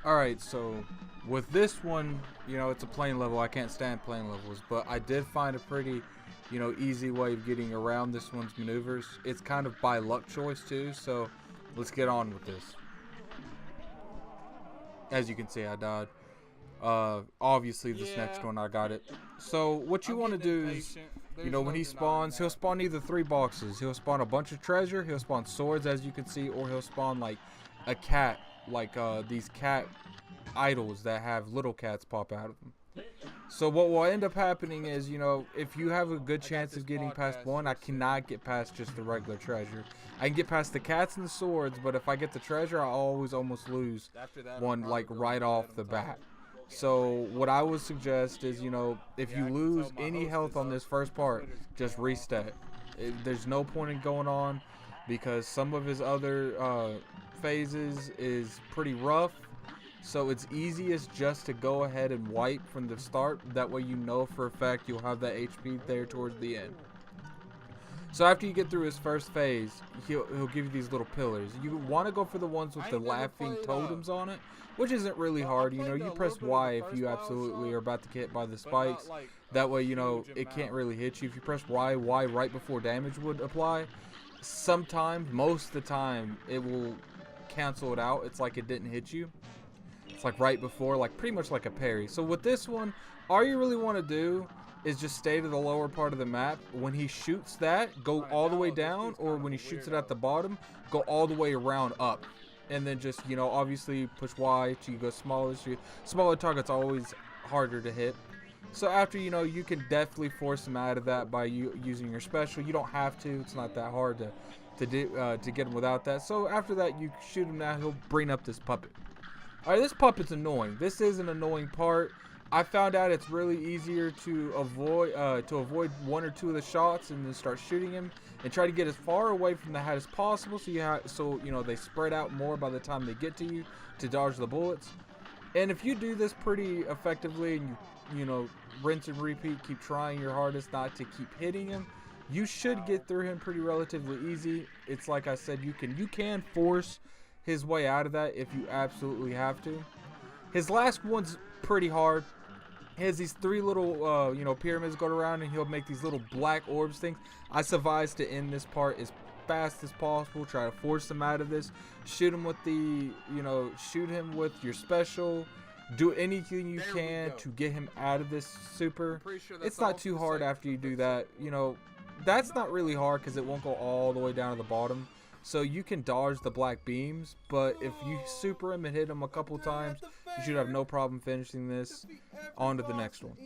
Alright, so with this one, you know, it's a plane level. I can't stand plane levels, but I did find a pretty, you know, easy way of getting around this one's maneuvers. It's kind of by luck choice too, so let's get on with this. As you can see, I died. Obviously this next one I got it. So what you want to do is, you know, when he spawns, he'll spawn either 3 boxes. He'll spawn a bunch of treasure, he'll spawn swords as you can see, or he'll spawn like a cat, like these cat idols that have little cats pop out of them. So what will end up happening is, you know, if you have a good chance of getting past one, I cannot get past just the regular treasure. I can get past the cats and the swords, but if I get the treasure, I always almost lose one, like, right off the bat. So what I would suggest is, you know, if you lose any health on this first part, just reset. There's no point in going on, because some of his other phases is pretty rough. So it's easiest just to go ahead and wipe from the start. That way you know for a fact you'll have that HP there towards the end. So after you get through his first phase, he'll give you these little pillars. You want to go for the ones with the laughing totems on it, which isn't really hard. You know, you press Y if you absolutely are about to get hit by the spikes. That way, you know, it can't really hit you. If you press Y right before damage would apply, sometimes, most of the time, it will cancel it out. It's like it didn't hit you. It's like right before, like pretty much like a parry. So with this one, all you really want to do is just stay to the lower part of the map. When he shoots that, go all the way down, or when he shoots it at the bottom, go all the way around up. And then just, you know, obviously push Y to go smaller. So smaller targets always harder to hit. So after, you know, you can definitely force him out of that by using your special. You don't have to. It's not that hard to get him without that. So after that, you shoot him now. He'll bring up this puppet. Alright, this puppet's annoying. This is an annoying part. I found out it's really easier to avoid 1 or 2 of the shots and then start shooting him and try to get as far away from the hat as possible, so you know they spread out more by the time they get to you to dodge the bullets. And if you do this pretty effectively and you know, rinse and repeat, keep trying your hardest not to keep hitting him, you should get through him pretty relatively easy. It's like I said, you can force his way out of that if you absolutely have to. His last one's pretty hard. He has these 3 little you know, pyramids going around, and he'll make these little black orbs things. I advise to end this part as fast as possible. Try to force him out of this. Shoot him with shoot him with your special. Do anything you can to get him out of this super. It's not too hard after you do that. You know, that's not really hard because it won't go all the way down to the bottom. So you can dodge the black beams, but if you super him and hit him a couple times, you should have no problem finishing this. On to the next one.